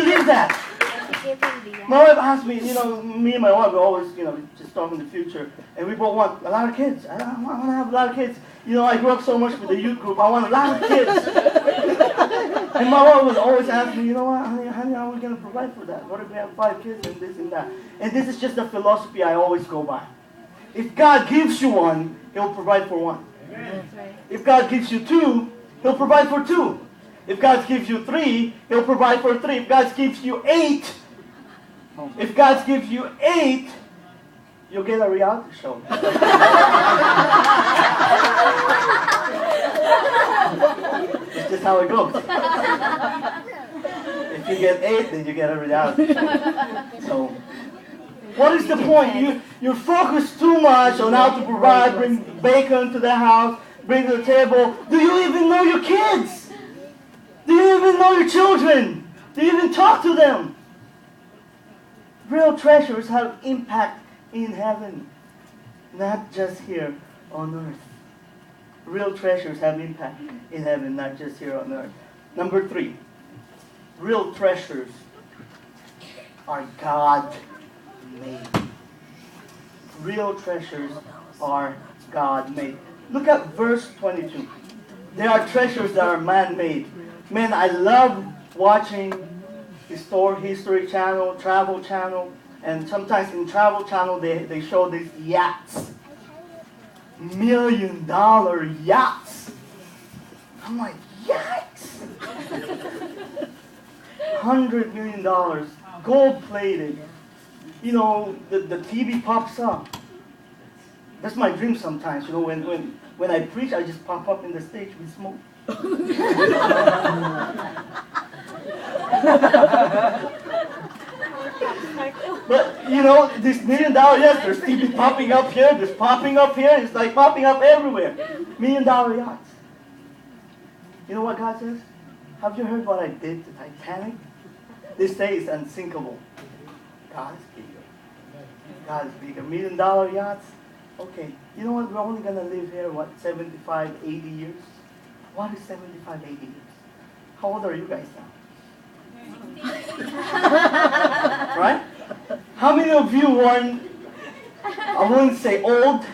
believe that? My wife asked me, me and my wife, we always, just talk in the future, and we both want a lot of kids. I want to have a lot of kids. I grew up so much with the youth group, I want a lot of kids. And my wife would always ask me, honey, how are we going to provide for that? What if we have 5 kids and this and that? And this is just a philosophy I always go by. If God gives you one, He'll provide for one. Amen. If God gives you 2, He'll provide for 2. If God gives you 3, He'll provide for 3. If God gives you 8, you'll get a reality show. It's just how it goes. If you get 8, then you get a reality show. So, what is the point? You focus too much on how to provide, bring bacon to the house, bring to the table. Do you even know your kids? Do you even know your children? Do you even talk to them? Real treasures have impact in heaven, not just here on earth. Real treasures have impact in heaven, not just here on earth. Number 3, real treasures are God-made. Real treasures are God-made. Look at verse 22. There are treasures that are man-made. Man, I love watching History Channel, Travel Channel, and sometimes in Travel Channel they show these yachts. $1 million yachts. I'm like, yachts? $100 million, gold-plated. The TV pops up. That's my dream sometimes. When I preach, I just pop up in the stage with smoke. But this $1 million, yes, there's TV popping up here, there's popping up here, it's like popping up everywhere. $1 million yachts. You know what God says? Have you heard what I did to Titanic? They say it's unsinkable. God is bigger. God is bigger. $1 million yachts? Okay. You know what? We're only going to live here, 75, 80 years? What is 75, 80 years? How old are you guys now? Right? How many of you weren't, I wouldn't say old,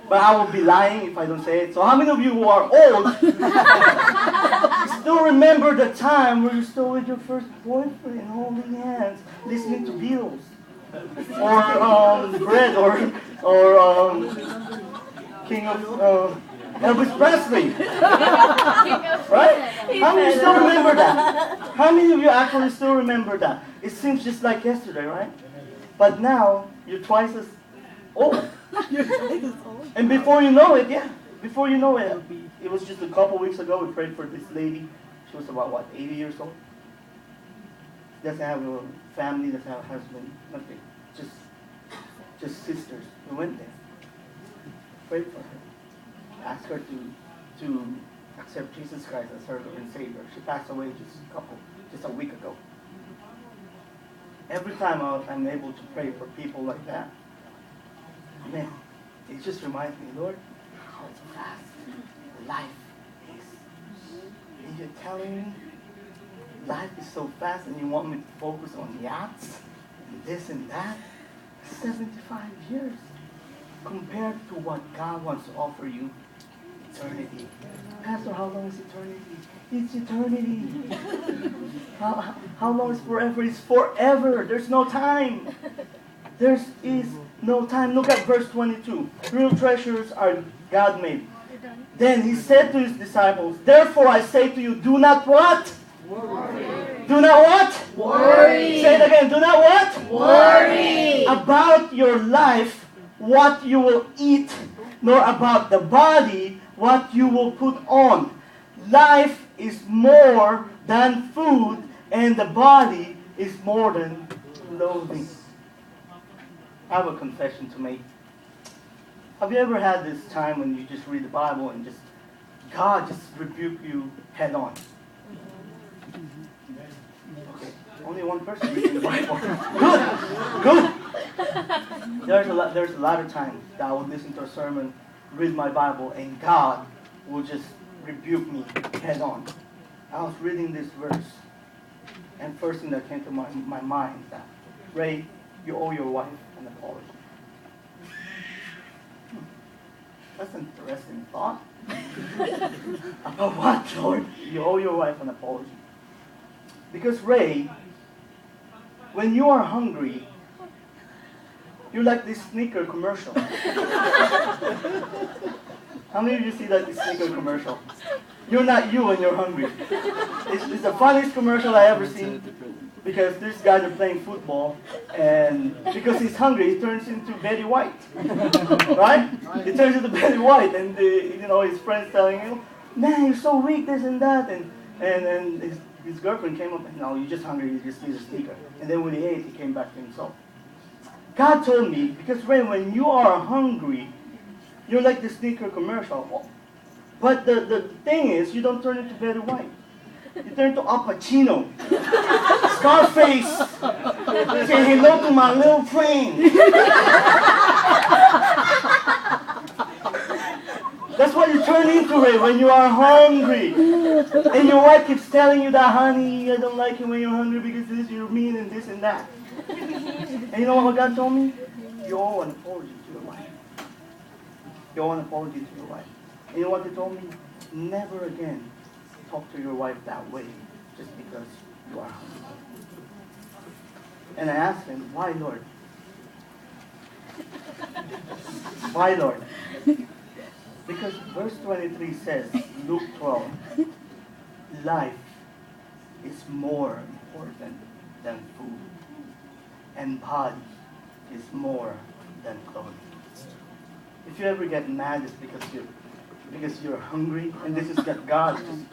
but I would be lying if I don't say it. So how many of you who are old still remember the time where you're still with your first boyfriend, holding hands, listening to Beatles? Or Bread, or King of Elvis Presley. Right? How many still remember that? How many of you actually still remember that? It seems just like yesterday, right? But now, you're twice as old. And before you know it, it was just a couple weeks ago, we prayed for this lady. She was about, 80 years old? Doesn't have a family, doesn't have a husband, nothing. Just sisters. We went there. Prayed for her. Asked her to accept Jesus Christ as her Lord and Savior. She passed away just a week ago. Every time I'm able to pray for people like that, man, it just reminds me, Lord, how fast life is. And you're telling me life is so fast and you want me to focus on yachts and this and that? 75 years compared to what God wants to offer you. Eternity. Pastor, how long is eternity? It's eternity. How long is forever? It's forever. There's no time. There is no time. Look at verse 22. Real treasures are God-made. Then he said to his disciples, therefore I say to you, do not what? Worry. Do not what? Worry. Say it again. Do not what? Worry. About your life, what you will eat, nor about the body, what you will put on. Life is more than food, and the body is more than clothing. I have a confession to make. Have you ever had this time when you just read the Bible and God just rebuke you head on? Okay, only one person reading the Bible. Good. There's a lot of times that I would listen to a sermon, read my Bible, and God will just rebuke me head on. I was reading this verse, And first thing that came to my mind is that, Ray, you owe your wife an apology. That's an interesting thought. About what, Lord? You owe your wife an apology. Because Ray, when you are hungry, you're like this sneaker commercial. How many of you see that this sneaker commercial? You're not you when you're hungry. It's the funniest commercial I ever seen. Because these guys are playing football, and because he's hungry, he turns into Betty White, right? He turns into Betty White, and his friends telling him, "Man, you're so weak, this and that," and his girlfriend came up and, "No, you're just hungry. You just need a sneaker." And then when he ate, he came back to himself. God told me, because Ray, when you are hungry, you're like the sneaker commercial. But the thing is, you don't turn into Betty White. You turn to Al Pacino. Scarface. Say hello to my little friend. That's what you turn into, Ray, when you are hungry. And your wife keeps telling you that, "Honey, I don't like it when you're hungry because this, you're mean and this and that." And you know what God told me? You owe an apology to your wife. You owe an apology to your wife. And you know what He told me? Never again talk to your wife that way just because you are hungry. And I asked Him, "Why, Lord? Why, Lord?" Because verse 23 says, Luke 12, life is more important than food, and body is more than clothing. If you ever get mad, it's because you're hungry, and this is God just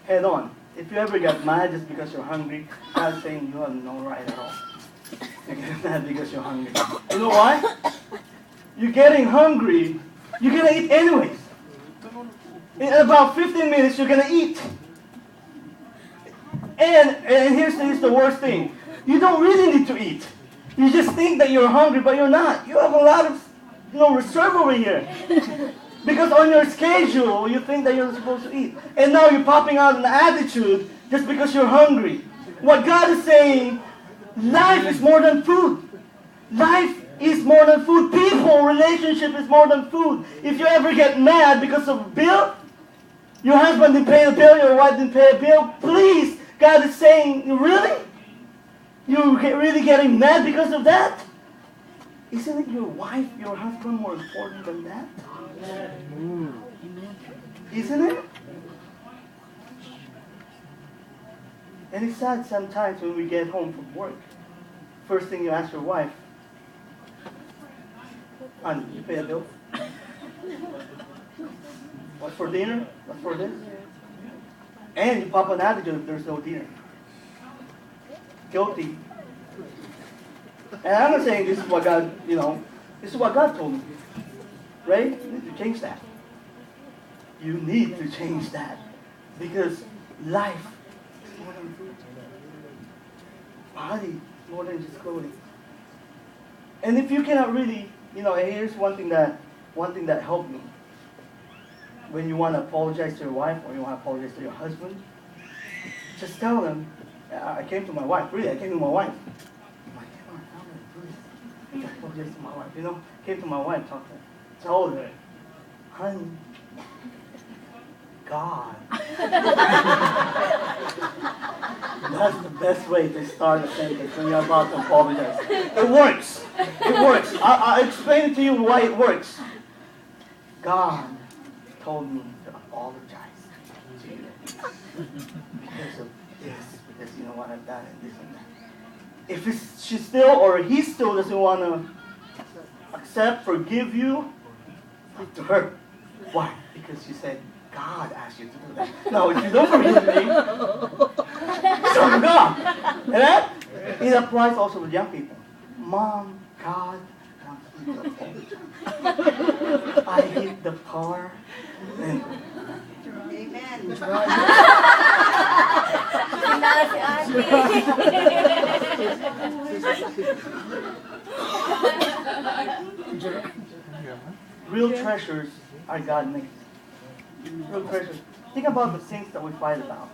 head on. If you ever get mad just because you're hungry, God's saying you have no right at all. You get mad because you're hungry. You know why? You're getting hungry. You're going to eat anyways. In about 15 minutes, you're going to eat. And here's the worst thing. You don't really need to eat. You just think that you're hungry, but you're not. You have a lot of reserve over here. Because on your schedule, you think that you're supposed to eat. And now you're popping out an attitude just because you're hungry. What God is saying, life is more than food. Life is more than food. People, relationship is more than food. If you ever get mad because of a bill, your husband didn't pay a bill, your wife didn't pay a bill, please, God is saying, really? You're really getting mad because of that? Isn't it your wife, your husband more important than that? Isn't it? And it's sad sometimes when we get home from work. First thing you ask your wife, "Honey, you pay a bill? What's for dinner? What's for this?" And you pop an attitude if there's no dinner. Guilty. And I'm not saying this is what God, this is what God told me. Right? You need to change that. You need to change that. Because life is more than food. Body is more than just clothing. And if you cannot really, here's one thing that helped me. When you want to apologize to your wife or you want to apologize to your husband, just tell them. I came to my wife. Really, I came to my wife. I'm like, "Come on, how am I do this? I apologize to my wife." Came to my wife, talked to her. Told her, "Honey, God." That's the best way to start a sentence when you're about to apologize. It works. It works. I'll explain to you why it works. God told me to apologize to you because of this, because you know what I've done and this and that. If she still or he still doesn't want to accept, forgive you, talk to her. Why? Because you said, God asked you to do that. No, if you don't forgive me, so God. And that, it applies also with young people. Mom, God wants you to apologize. I hit the car. And Amen. Real treasures are God made. Real treasures. Think about the things that we fight about.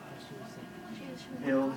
Bills,